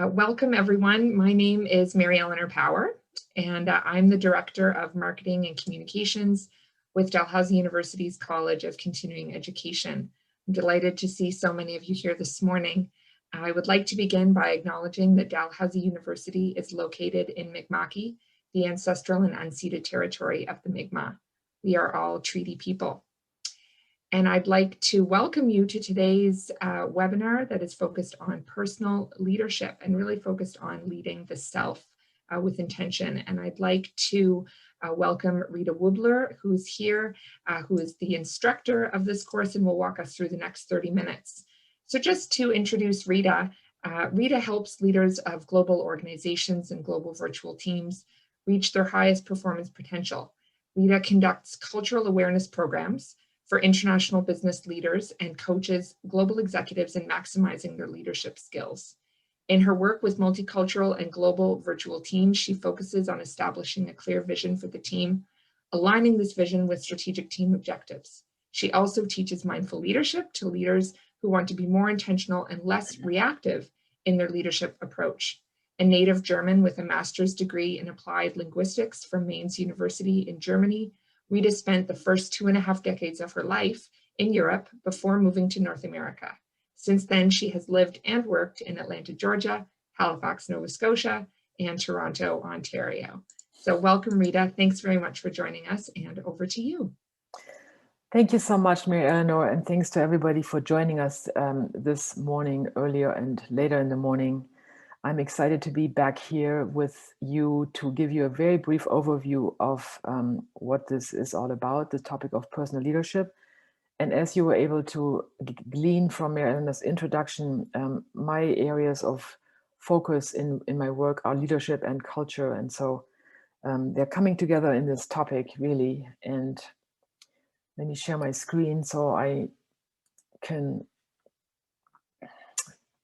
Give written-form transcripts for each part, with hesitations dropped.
Welcome, everyone. My name is Mary Eleanor Power, and I'm the Director of Marketing and Communications with Dalhousie University's College of Continuing Education. I'm delighted to see so many of you here this morning. I would like to begin by acknowledging that Dalhousie University is located in Mi'kma'ki, the ancestral and unceded territory of the Mi'kmaq. We are all treaty people. And I'd like to welcome you to today's webinar that is focused on personal leadership and really focused on leading the self with intention. And I'd like to welcome Rita Wuebbeler, who's here, who is the instructor of this course and will walk us through the next 30 minutes. So just to introduce Rita, Rita helps leaders of global organizations and global virtual teams reach their highest performance potential. Rita conducts cultural awareness programs for international business leaders and coaches global executives in maximizing their leadership skills. In her work with multicultural and global virtual teams, she focuses on establishing a clear vision for the team, aligning this vision with strategic team objectives. She also teaches mindful leadership to leaders who want to be more intentional and less reactive in their leadership approach. A native German with a master's degree in applied linguistics from Mainz University in Germany, Rita spent the first 2.5 decades of her life in Europe before moving to North America. Since then, she has lived and worked in Atlanta, Georgia, Halifax, Nova Scotia, and Toronto, Ontario. So welcome, Rita. Thanks very much for joining us, and over to you. Thank you so much, Mary Eleanor, and thanks to everybody for joining us this morning, earlier and later in the morning. I'm excited to be back here with you to give you a very brief overview of what this is all about, the topic of personal leadership. And as you were able to glean from Mary Eleanor's introduction, my areas of focus in my work are leadership and culture. And so they're coming together in this topic, really. And let me share my screen so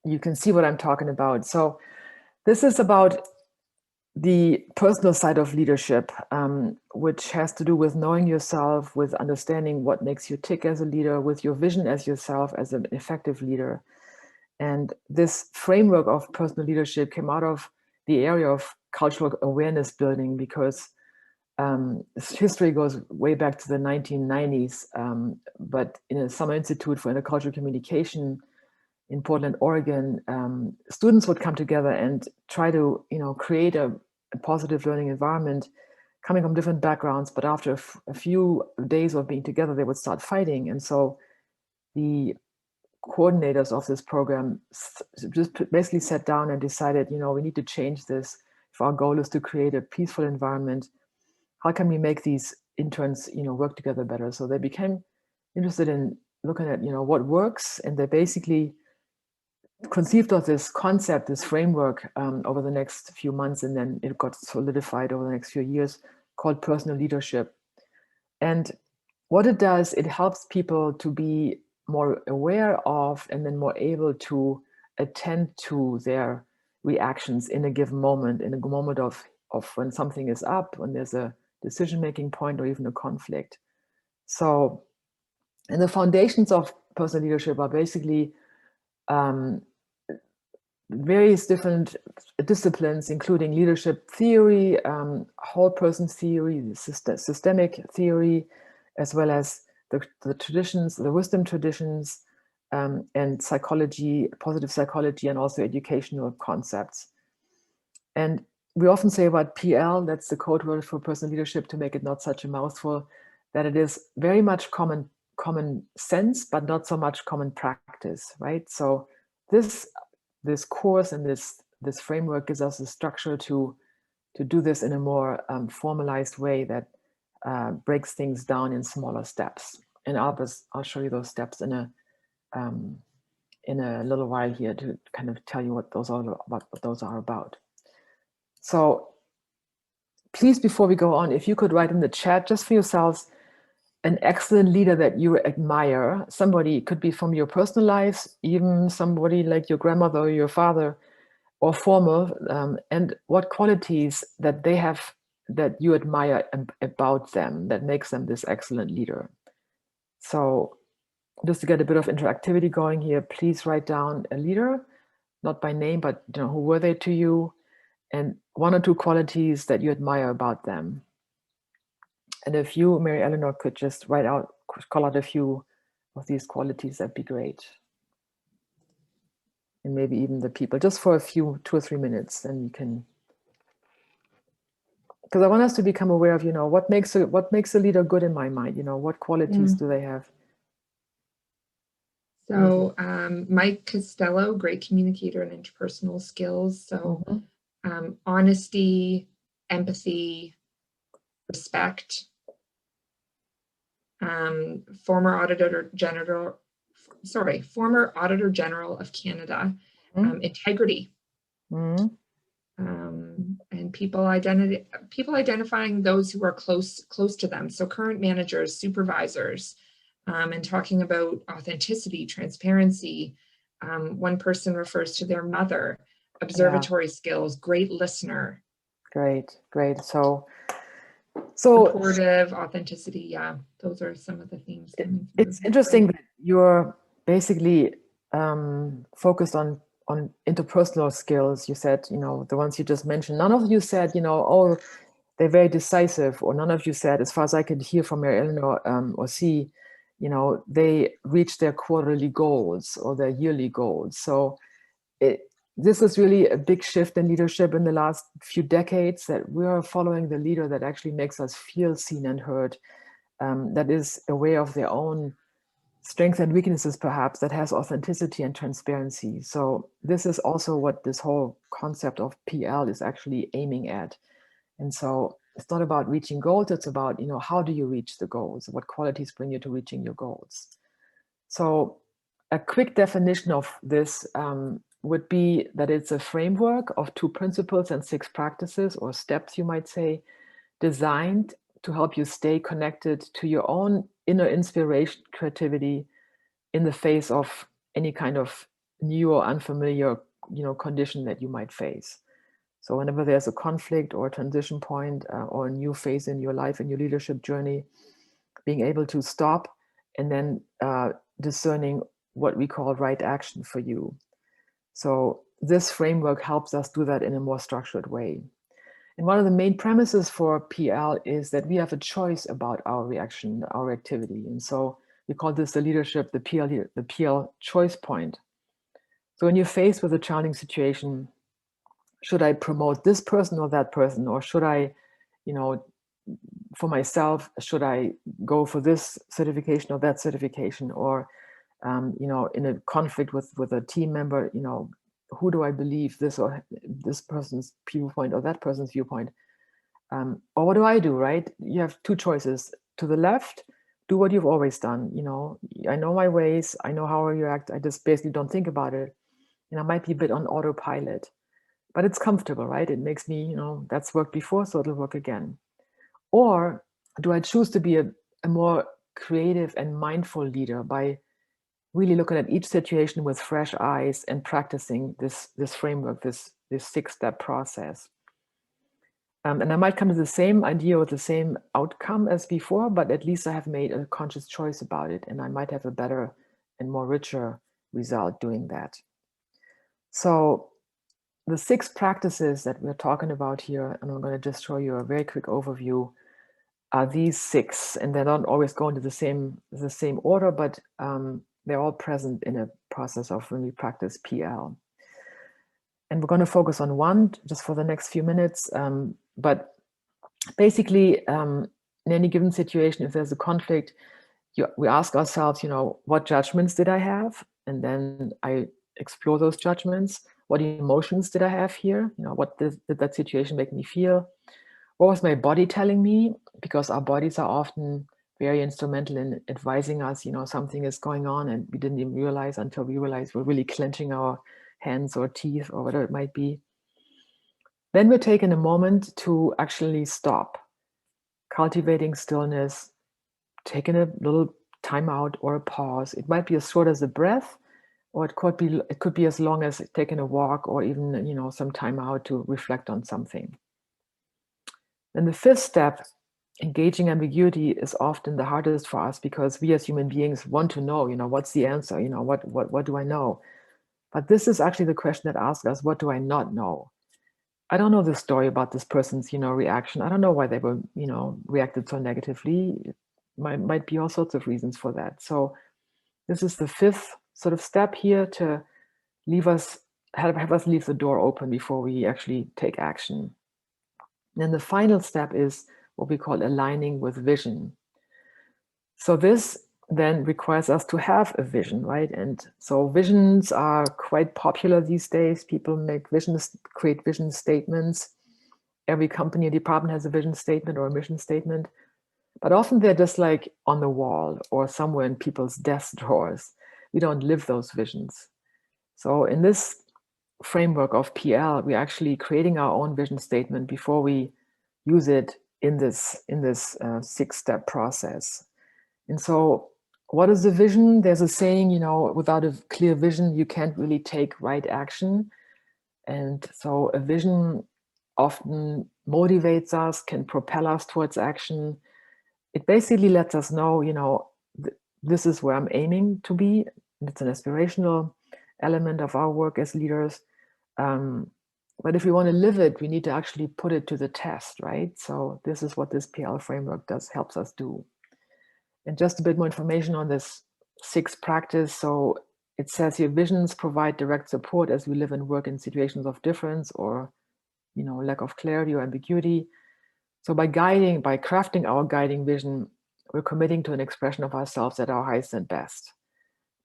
you can see what I'm talking about. So this is about the personal side of leadership, which has to do with knowing yourself, with understanding what makes you tick as a leader, with your vision as yourself as an effective leader. And this framework of personal leadership came out of the area of cultural awareness building, because history goes way back to the 1990s, but in a Summer Institute for Intercultural Communication in Portland, Oregon, students would come together and try to, create a positive learning environment coming from different backgrounds. But after a few days of being together, they would start fighting. And so the coordinators of this program just basically sat down and decided, we need to change this. If our goal is to create a peaceful environment, how can we make these interns, work together better? So they became interested in looking at, what works, and they basically conceived of this concept, this framework over the next few months, and then it got solidified over the next few years, called personal leadership. And what it does, it helps people to be more aware of and then more able to attend to their reactions in a given moment, in a moment of when something is up, when there's a decision-making point or even a conflict. So, and the foundations of personal leadership are basically various different disciplines, including leadership theory, whole person theory, systemic theory, as well as the traditions, the wisdom traditions, and psychology, positive psychology, and also educational concepts. And we often say about PL, that's the code word for personal leadership, to make it not such a mouthful, that it is very much common sense, but not so much common practice, right? So this course and this framework gives us a structure to do this in a more formalized way that breaks things down in smaller steps. And I'll show you those steps in a little while here to kind of tell you what those are about. So please, before we go on, if you could write in the chat just for yourselves an excellent leader that you admire. Somebody, it could be from your personal lives, even somebody like your grandmother or your father or former, and what qualities that they have that you admire about them that makes them this excellent leader. So just to get a bit of interactivity going here, please write down a leader not by name, but who were they to you, and one or two qualities that you admire about them. And if you, Mary Eleanor, could just call out a few of these qualities, that'd be great. And maybe even the people, just for a few, 2 or 3 minutes, then you can. Because I want us to become aware of, what makes a leader good in my mind. What qualities do they have? So Mike Costello, great communicator and interpersonal skills. So honesty, empathy, respect. Former Auditor General of Canada, integrity. And people identifying those who are close to them. So current managers, supervisors, and talking about authenticity, transparency. One person refers to their mother, observatory skills, great listener. Great. So supportive, authenticity. Yeah, those are some of the themes. It's interesting that you're basically focused on interpersonal skills. You said, the ones you just mentioned. None of you said, oh, they're very decisive, or none of you said, as far as I could hear from Mary Eleanor or see, they reach their quarterly goals or their yearly goals. So this is really a big shift in leadership in the last few decades, that we are following the leader that actually makes us feel seen and heard, that is aware of their own strengths and weaknesses, perhaps, that has authenticity and transparency. So this is also what this whole concept of PL is actually aiming at. And so it's not about reaching goals, it's about, how do you reach the goals? What qualities bring you to reaching your goals? So a quick definition of this would be that it's a framework of 2 principles and 6 practices, or steps, you might say, designed to help you stay connected to your own inner inspiration, creativity in the face of any kind of new or unfamiliar, condition that you might face. So whenever there's a conflict or a transition point or a new phase in your life and your leadership journey, being able to stop and then discerning what we call right action for you. So this framework helps us do that in a more structured way. And one of the main premises for PL is that we have a choice about our reaction, our activity. And so we call this the leadership, the PL choice point. So when you're faced with a challenging situation, should I promote this person or that person? Or should I, for myself, should I go for this certification or that certification? Or, in a conflict with a team member, who do I believe, this or this person's viewpoint or that person's viewpoint? Or what do I do, right? You have 2 choices. To the left, do what you've always done. I know my ways, I know how I react, I just basically don't think about it. I might be a bit on autopilot, but it's comfortable, right? It makes me, that's worked before, so it'll work again. Or do I choose to be a more creative and mindful leader by really looking at each situation with fresh eyes and practicing this framework, this 6-step process? And I might come to the same idea or the same outcome as before, but at least I have made a conscious choice about it, and I might have a better and more richer result doing that. So the 6 practices that we're talking about here, and I'm going to just show you a very quick overview, are these 6, and they're not always going to the same order, but they're all present in a process of when we practice PL. And we're going to focus on one just for the next few minutes. But basically, in any given situation, if there's a conflict, we ask ourselves, what judgments did I have? And then I explore those judgments. What emotions did I have here? What did that situation make me feel? What was my body telling me? Because our bodies are often very instrumental in advising us, something is going on and we didn't even realize until we realize we're really clenching our hands or teeth or whatever it might be. Then we're taking a moment to actually stop, cultivating stillness, taking a little time out or a pause. It might be as short as a breath, or it could be as long as taking a walk or even, some time out to reflect on something. Then the 5th step, engaging ambiguity, is often the hardest for us because we as human beings want to know, what's the answer? What do I know? But this is actually the question that asks us, what do I not know? I don't know the story about this person's, reaction. I don't know why they were, reacted so negatively. It might be all sorts of reasons for that. So this is the fifth sort of step here to have us leave the door open before we actually take action. And the final step is what we call aligning with vision. So this then requires us to have a vision, right? And so visions are quite popular these days. People create vision statements. Every company or department has a vision statement or a mission statement, but often they're just like on the wall or somewhere in people's desk drawers. We don't live those visions. So in this framework of PL, we're actually creating our own vision statement before we use it in this 6-step process. And so what is the vision? There's a saying, without a clear vision, you can't really take right action. And so a vision often motivates us, can propel us towards action. It basically lets us know, this is where I'm aiming to be. It's an aspirational element of our work as leaders. But if we want to live it, we need to actually put it to the test, right? So this is what this PL framework helps us do. And just a bit more information on this 6th practice. So it says here, visions provide direct support as we live and work in situations of difference or, lack of clarity or ambiguity. So by crafting our guiding vision, we're committing to an expression of ourselves at our highest and best.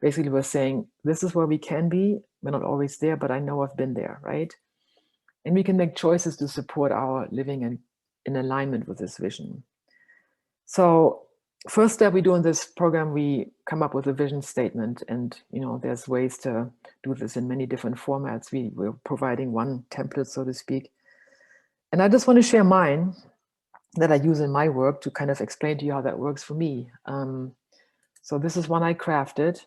Basically, we're saying, this is where we can be. We're not always there, but I know I've been there, right? And we can make choices to support our living in alignment with this vision. So first step we do in this program, we come up with a vision statement, and there's ways to do this in many different formats. We're providing one template, so to speak. And I just want to share mine that I use in my work to kind of explain to you how that works for me. So this is one I crafted,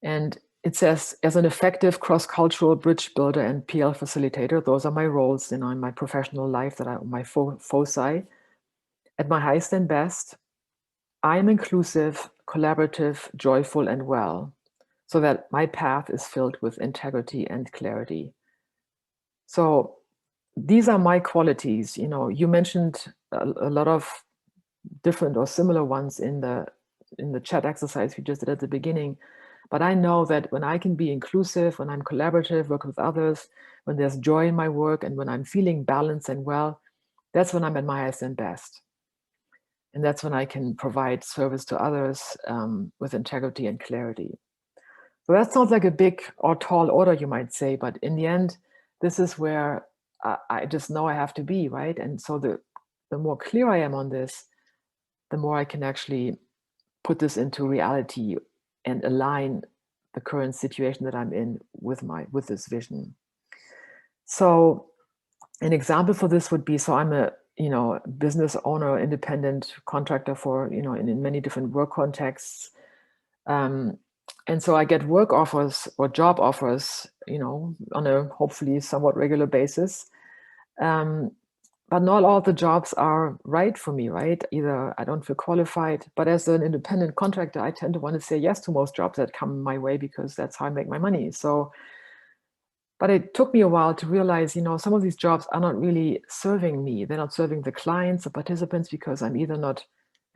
and it says, as an effective cross-cultural bridge builder and PL facilitator, those are my roles in my professional life, my foci. At my highest and best, I am inclusive, collaborative, joyful, and well, so that my path is filled with integrity and clarity. So these are my qualities. You mentioned a lot of different or similar ones in the chat exercise we just did at the beginning. But I know that when I can be inclusive, when I'm collaborative, work with others, when there's joy in my work, and when I'm feeling balanced and well, that's when I'm at my highest and best. And that's when I can provide service to others with integrity and clarity. So that sounds like a big or tall order, you might say, but in the end, this is where I just know I have to be, right? And so the more clear I am on this, the more I can actually put this into reality and align the current situation that I'm in with this vision. So an example for this would be, so I'm a business owner, independent contractor for in many different work contexts, and so I get work offers or job offers on a hopefully somewhat regular basis, but not all the jobs are right for me, right? Either I don't feel qualified, but as an independent contractor, I tend to want to say yes to most jobs that come my way because that's how I make my money. So, but it took me a while to realize, some of these jobs are not really serving me. They're not serving the clients, the participants, because I'm either not,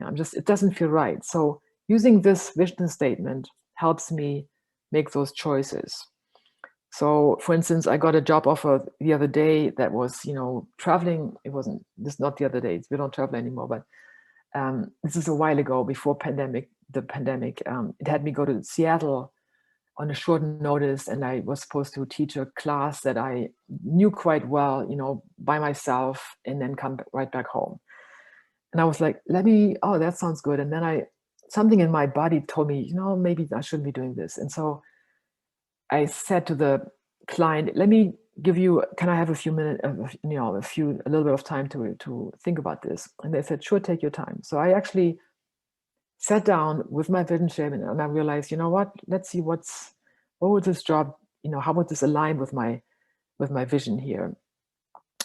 it doesn't feel right. So using this vision statement helps me make those choices. So, for instance, I got a job offer the other day that was, traveling. It wasn't, this not the other day. We don't travel anymore, but this is a while ago, before the pandemic. It had me go to Seattle on a short notice, and I was supposed to teach a class that I knew quite well, by myself, and then come right back home. And I was like, oh, that sounds good. And then something in my body told me, maybe I shouldn't be doing this. And so I said to the client, let me give you, can I have a few minutes, a little bit of time to think about this? And they said, sure, take your time. So I actually sat down with my vision statement, and I realized, what, let's see what would this job, how would this align with my vision here?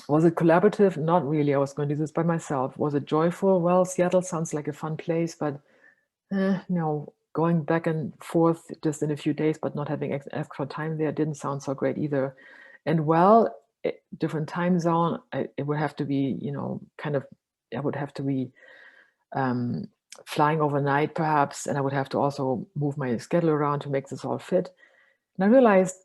Was it collaborative? Not really. I was going to do this by myself. Was it joyful? Well, Seattle sounds like a fun place, but no, going back and forth just in a few days, but not having extra time there didn't sound so great either. And well, different time zone, it would have to be, you know, kind of, I would have to be flying overnight perhaps, and I would have to also move my schedule around to make this all fit. And I realized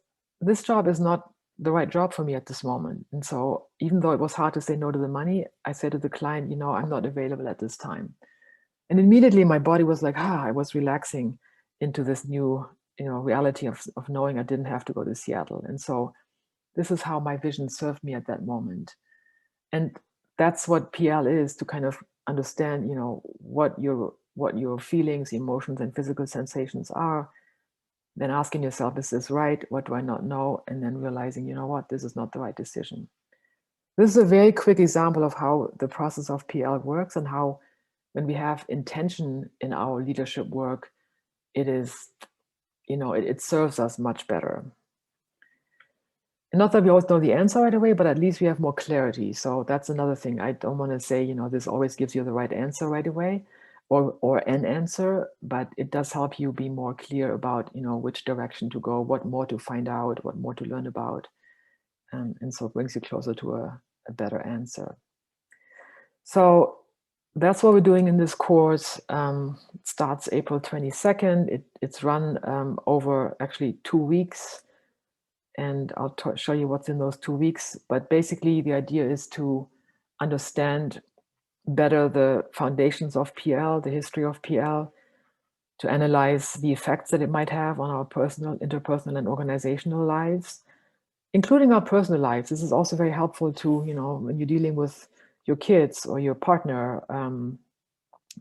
this job is not the right job for me at this moment. And so even though it was hard to say no to the money, I said to the client, you know, I'm not available at this time. And immediately my body was like, I was relaxing into this new, you know, reality of knowing I didn't have to go to Seattle. And so this is how my vision served me at that moment. And that's what PL is, to kind of understand, you know, what your feelings, emotions, and physical sensations are. Then asking yourself, is this right? What do I not know? And then realizing, you know what, this is not the right decision. This is a very quick example of how the process of PL works, and how when we have intention in our leadership work, it is, you know, it serves us much better. And not that we always know the answer right away, but at least we have more clarity. So that's another thing. I don't want to say, you know, this always gives you the right answer right away, or an answer, but it does help you be more clear about, you know, which direction to go, what more to find out, what more to learn about. And so it brings you closer to a better answer. So that's what we're doing in this course. It starts April 22nd. It's run over actually 2 weeks. And I'll show you what's in those 2 weeks. But basically, the idea is to understand better the foundations of PL, the history of PL, to analyze the effects that it might have on our personal, interpersonal, and organizational lives, including our personal lives. This is also very helpful to, you know, when you're dealing with your kids or your partner,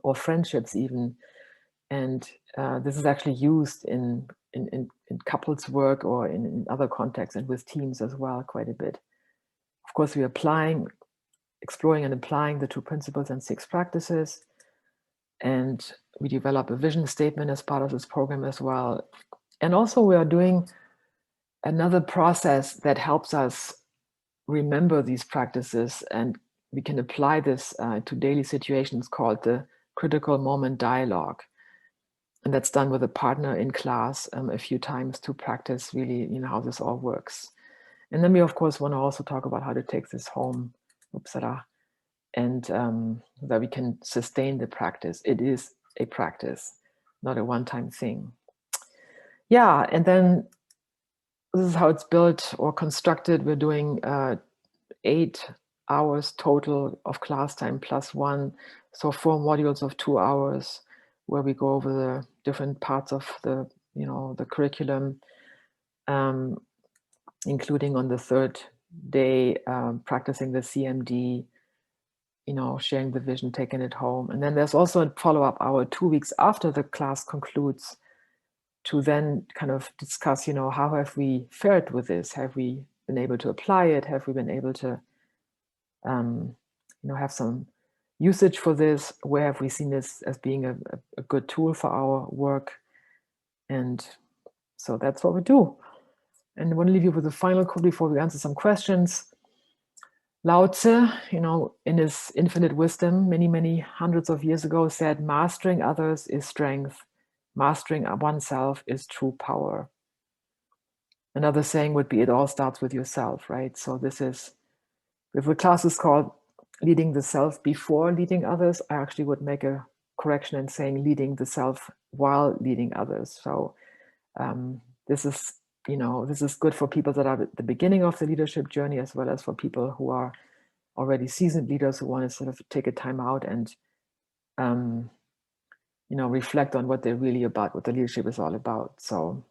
or friendships even. And this is actually used in couples work, or in other contexts, and with teams as well, quite a bit. Of course, we're exploring and applying the 2 principles and 6 practices. And we develop a vision statement as part of this program as well. And also we are doing another process that helps us remember these practices, and we can apply this to daily situations, called the critical moment dialogue. And that's done with a partner in class a few times to practice really, you know, how this all works. And then we, of course, want to also talk about how to take this home, and that we can sustain the practice. It is a practice, not a one-time thing. Yeah, and then this is how it's built or constructed. We're doing 8 hours total of class time plus 1. So 4 modules of 2 hours, where we go over the different parts of the, you know, the curriculum, including on the 3rd day, practicing the CMD, you know, sharing the vision, taking it home. And then there's also a follow-up hour 2 weeks after the class concludes, to then kind of discuss, you know, how have we fared with this? Have we been able to apply it? Have we been able to, you know, have some usage for this? Where have we seen this as being a good tool for our work? And so that's what we do. And I want to leave you with a final quote before we answer some questions. Lao Tzu, you know, in his infinite wisdom, many, many hundreds of years ago, said, mastering others is strength. Mastering oneself is true power. Another saying would be, it all starts with yourself, right? So this is, if the class is called leading the self before leading others, I actually would make a correction and saying leading the self while leading others. So this is, you know, this is good for people that are at the beginning of the leadership journey, as well as for people who are already seasoned leaders who want to sort of take a time out and, you know, reflect on what they're really about, what the leadership is all about. So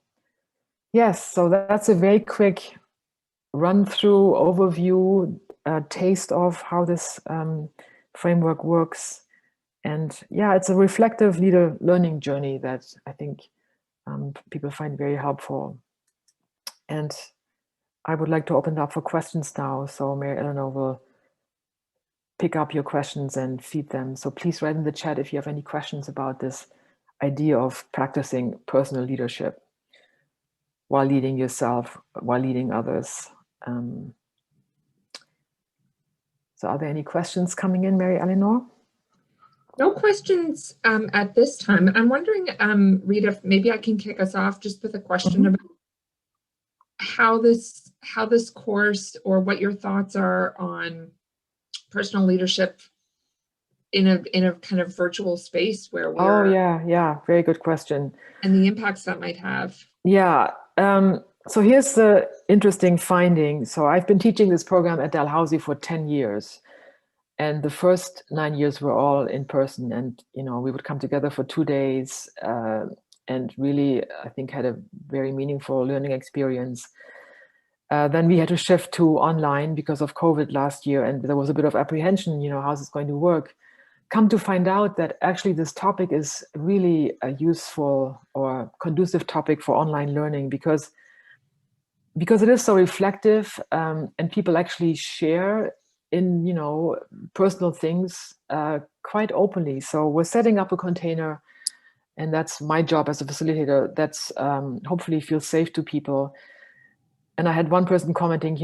yes, so that's a very quick run through, overview, taste of how this framework works. And yeah, it's a reflective leader learning journey that I think people find very helpful. And I would like to open it up for questions now. So Mary Eleanor will pick up your questions and feed them. So please write in the chat if you have any questions about this idea of practicing personal leadership while leading yourself, while leading others. So are there any questions coming in, Mary Eleanor? No questions at this time. I'm wondering, Rita, if maybe I can kick us off just with a question Mhm. about how this course, or what your thoughts are on personal leadership in a kind of virtual space where Oh, we're, yeah, very good question. and the impacts that might have. Yeah. So here's the interesting finding. So I've been teaching this program at Dalhousie for 10 years. And the first 9 years were all in person. And, we would come together for 2 days and really, I think, had a very meaningful learning experience. Then we had to shift to online because of COVID last year. And there was a bit of apprehension, how's this going to work? Come to find out that actually this topic is really a useful or conducive topic for online learning because it is so reflective, and people actually share in personal things quite openly. So we're setting up a container, and that's my job as a facilitator. That's hopefully feels safe to people. And I had one person commenting,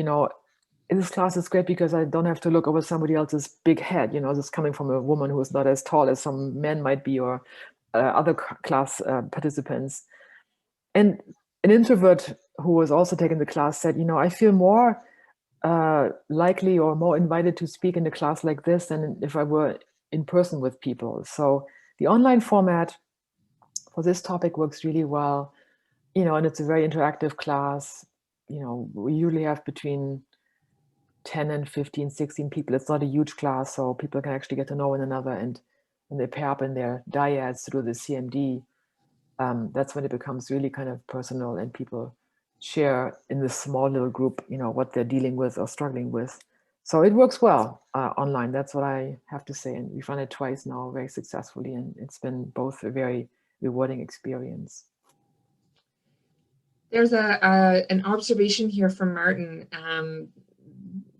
this class is great because I don't have to look over somebody else's big head. This is coming from a woman who is not as tall as some men might be, or other class participants. And an introvert who was also taking the class said, I feel more likely or more invited to speak in a class like this than if I were in person with people. So the online format for this topic works really well, and it's a very interactive class. We usually have between 10 and 15, 16 people. It's not a huge class, so people can actually get to know one another. And when they pair up in their dyads through the CMD, that's when it becomes really kind of personal, and people share in this small little group, what they're dealing with or struggling with. So it works well online. That's what I have to say. And we've run it twice now very successfully, and it's been both a very rewarding experience. There's an observation here from Martin,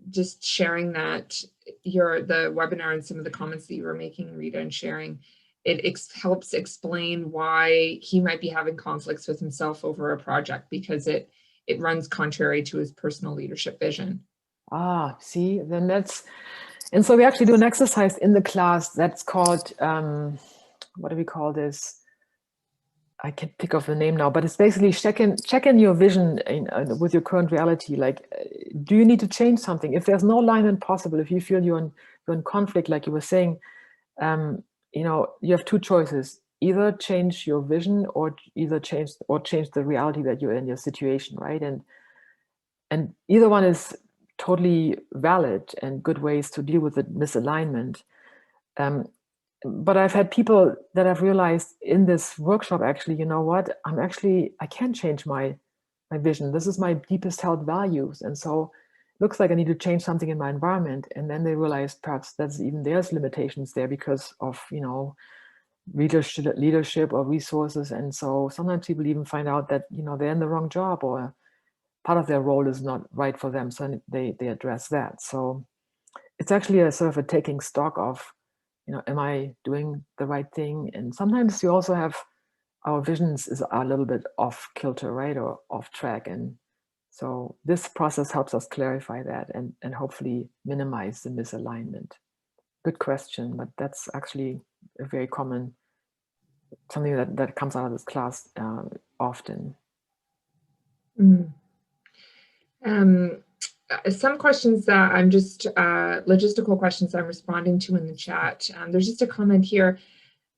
just sharing that the webinar and some of the comments that you were making, Rita, and sharing. It helps explain why he might be having conflicts with himself over a project, because it runs contrary to his personal leadership vision. See, then and so we actually do an exercise in the class that's called, what do we call this? I can't think of the name now, but it's basically check in your vision with your current reality. Like, do you need to change something? If there's no alignment possible, if you feel you're in conflict, like you were saying, you have two choices: either change your vision, or change the reality that you're in, your situation, right? And either one is totally valid and good ways to deal with the misalignment. But I've had people that have realized in this workshop, actually, you know what, I can't change my vision. This is my deepest held values. And so it looks like I need to change something in my environment. And then they realize perhaps that's even there's limitations there because of, leadership or resources. And so sometimes people even find out that, they're in the wrong job, or part of their role is not right for them. So they address that. So it's actually a sort of a taking stock of, am I doing the right thing? And sometimes you also have our visions are a little bit off kilter, right? Or off track. And so this process helps us clarify that and hopefully minimize the misalignment. Good question, but that's actually a very common, something that comes out of this class often. Mm. Some questions that I'm just logistical questions I'm responding to in the chat. There's just a comment here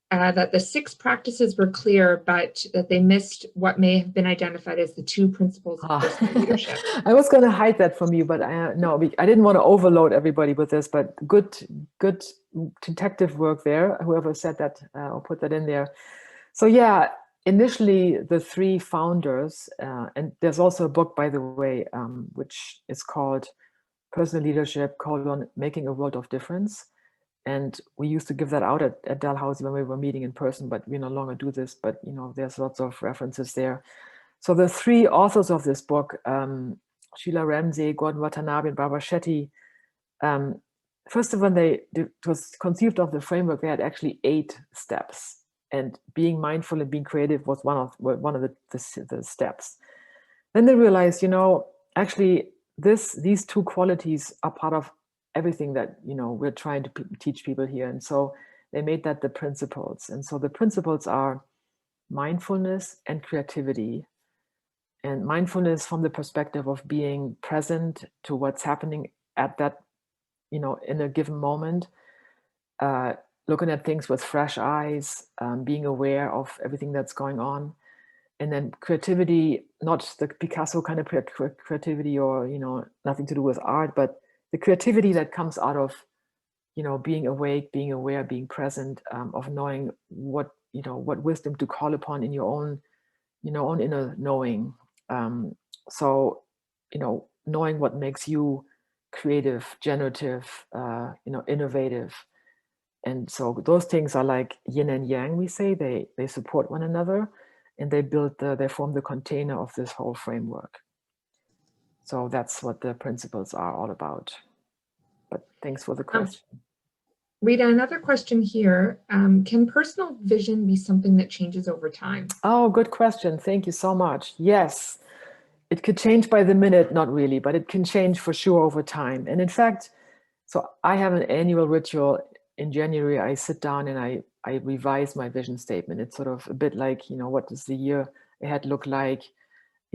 that the 6 practices were clear, but that they missed what may have been identified as the 2 principles of personal leadership. I was going to hide that from you, but no, I didn't want to overload everybody with this. But good detective work there. Whoever said that or put that in there. So yeah. Initially, the 3 founders, and there's also a book, by the way, which is called Personal Leadership, Making a World of Difference. And we used to give that out at Dalhousie when we were meeting in person, but we no longer do this. But, there's lots of references there. So the 3 authors of this book, Sheila Ramsey, Gordon Watanabe, and Barbara Shetty, first of all, it was conceived of the framework. They had actually 8 steps. And being mindful and being creative was one of the steps. Then they realized, actually these 2 qualities are part of everything that we're trying to teach people here. And so they made that the principles. And so the principles are mindfulness and creativity. And mindfulness from the perspective of being present to what's happening at that, in a given moment, looking at things with fresh eyes, being aware of everything that's going on. And then creativity, not the Picasso kind of creativity or, nothing to do with art, but the creativity that comes out of, being awake, being aware, being present, of knowing what wisdom to call upon in your own, own inner knowing. So, knowing what makes you creative, generative, innovative. And so those things are like yin and yang, we say, they support one another, and they form the container of this whole framework. So that's what the principles are all about. But thanks for the question. Rita, another question here. Can personal vision be something that changes over time? Oh, good question. Thank you so much. Yes, it could change by the minute, not really, but it can change for sure over time. And in fact, so I have an annual ritual in January. I sit down and I revise my vision statement. It's sort of a bit like, what does the year ahead look like?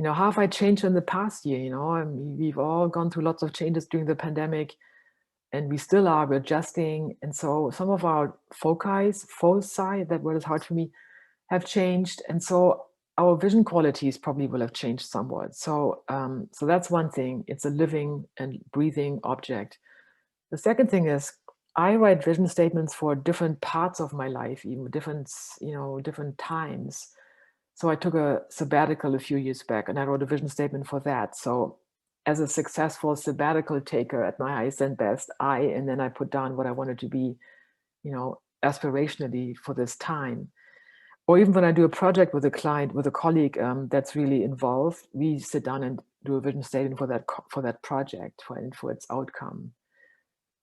How have I changed in the past year? We've all gone through lots of changes during the pandemic, and we still are, we're adjusting. And so some of our foci, that word is hard for me, have changed. And so our vision qualities probably will have changed somewhat. So, so that's one thing. It's a living and breathing object. The second thing is I write vision statements for different parts of my life, even different times. So I took a sabbatical a few years back and I wrote a vision statement for that. So as a successful sabbatical taker at my highest and best, and then I put down what I wanted to be, aspirationally for this time. Or even when I do a project with a client, with a colleague that's really involved, we sit down and do a vision statement for that project, for its outcome.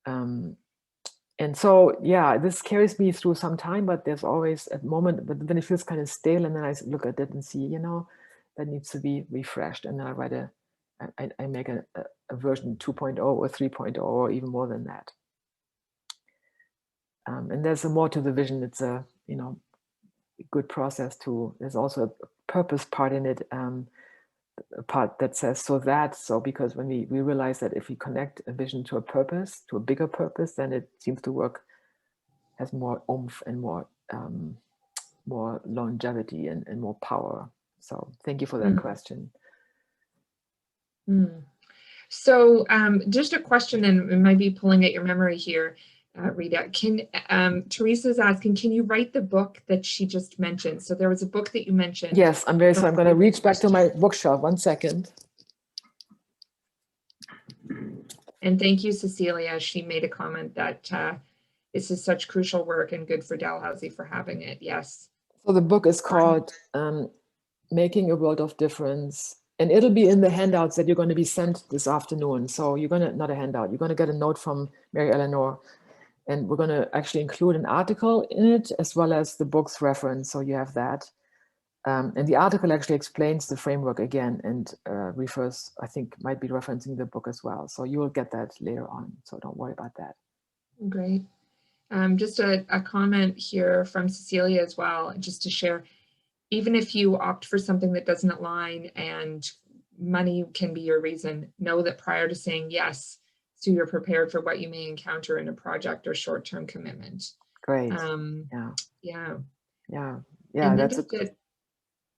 And so, yeah, this carries me through some time, but there's always a moment, but then it feels kind of stale. And then I look at it and see, that needs to be refreshed. And then I write I make a version 2.0 or 3.0 or even more than that. And there's more to the vision. It's a, good process too. There's also a purpose part in it, a part that says so because when we realize that if we connect a vision to a purpose, to a bigger purpose, then it seems to work, has more oomph and more longevity and more power. So thank you for that question. So just a question, and it might be pulling at your memory here, Rita. Teresa's asking, can you write the book that she just mentioned? So there was a book that you mentioned. Yes, I'm very sorry. I'm going to reach back to my bookshelf. 1 second. And thank you, Cecilia. She made a comment that this is such crucial work and good for Dalhousie for having it. Yes. So the book is called Making a World of Difference. And it'll be in the handouts that you're going to be sent this afternoon. So you're going to, not a handout, you're going to get a note from Mary Eleanor. And we're going to actually include an article in it as well as the book's reference. So you have that. And the article actually explains the framework again and refers, I think, might be referencing the book as well. So you will get that later on. So don't worry about that. Great. Just a comment here from Cecilia as well, just to share. Even if you opt for something that doesn't align and money can be your reason, know that prior to saying yes, so you're prepared for what you may encounter in a project or short-term commitment. Great. Yeah. That's it.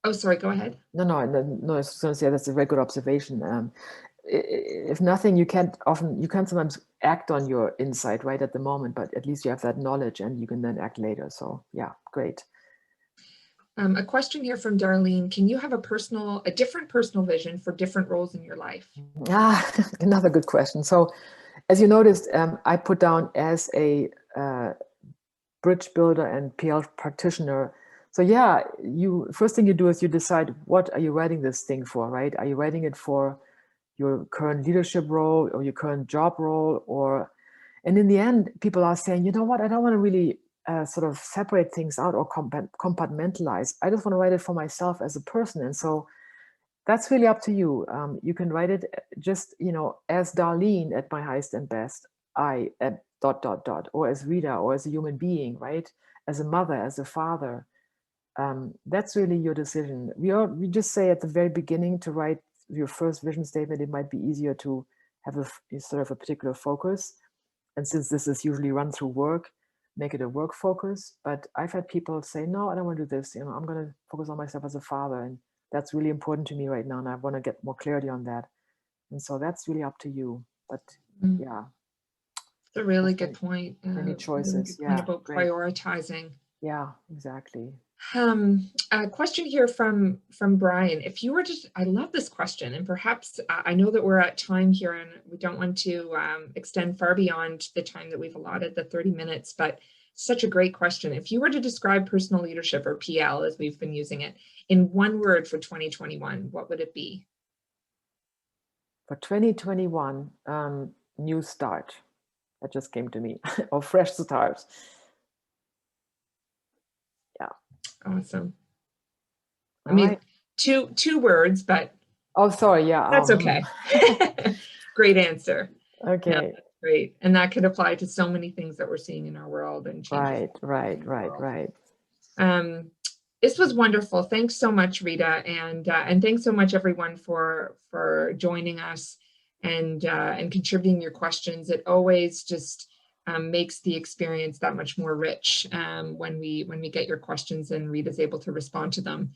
Oh, sorry, go ahead. No, I was going to say that's a very good observation. If nothing, you can't sometimes act on your insight right at the moment, but at least you have that knowledge and you can then act later. So yeah, great. A question here from Darlene. Can you have a different personal vision for different roles in your life? Another good question. So as you noticed, I put down as a bridge builder and PL practitioner. So yeah, first thing you do is you decide, what are you writing this thing for, right? Are you writing it for your current leadership role or your current job role? And in the end, people are saying, you know what, I don't want to really sort of separate things out or compartmentalize. I just want to write it for myself as a person. And so that's really up to you. You can write it just, as Darlene at my highest and best, I at dot, dot, dot, or as Rita, or as a human being, right? As a mother, as a father. That's really your decision. We just say at the very beginning to write your first vision statement, it might be easier to have a sort of a particular focus. And since this is usually run through work, make it a work focus. But I've had people say, no, I don't want to do this. I'm going to focus on myself as a father. And that's really important to me right now. And I want to get more clarity on that. And so that's really up to you. But yeah. It's a really good point. Many choices. Really good point about prioritizing. Yeah, exactly. A question here from Brian. If you were to, I love this question, and perhaps I know that we're at time here and we don't want to extend far beyond the time that we've allotted, the 30 minutes, but such a great question. If you were to describe personal leadership, or PL as we've been using it, in one word for 2021, what would it be? For 2021, new start. That just came to me, or fresh start. Yeah. Awesome. I mean, two words, but oh, sorry, yeah, that's okay. Great answer. Okay, no, that's great, and that could apply to so many things that we're seeing in our world and changes. Right. This was wonderful. Thanks so much, Rita, and thanks so much everyone for joining us and contributing your questions. It always just makes the experience that much more rich when we get your questions and Rita's able to respond to them.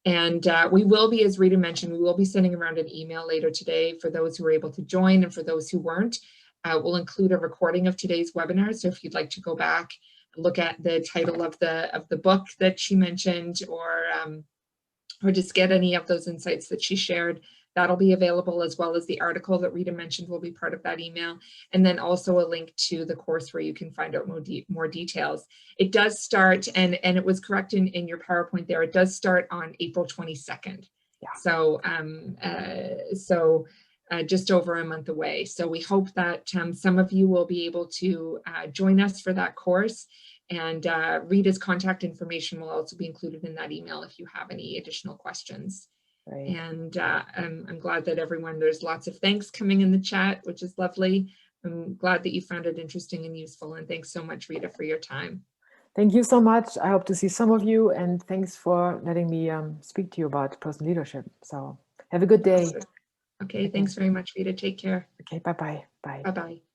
And we will be, as Rita mentioned, we will be sending around an email later today for those who were able to join, and for those who weren't, we'll include a recording of today's webinar. So if you'd like to go back, look at the title of the book that she mentioned, or just get any of those insights that she shared, that'll be available, as well as the article that Rita mentioned will be part of that email. And then also a link to the course where you can find out more details. It does start, and it was correct in your PowerPoint there, it does start on April 22nd. Yeah. So, just over a month away. So we hope that some of you will be able to join us for that course. And Rita's contact information will also be included in that email if you have any additional questions. Right. And I'm glad that there's lots of thanks coming in the chat, which is lovely. I'm glad that you found it interesting and useful. And thanks so much, Rita, for your time. Thank you so much. I hope to see some of you, and thanks for letting me speak to you about personal leadership. So have a good day. Okay, thanks very much, Rita. Take care. Okay, bye-bye. Bye. Bye-bye.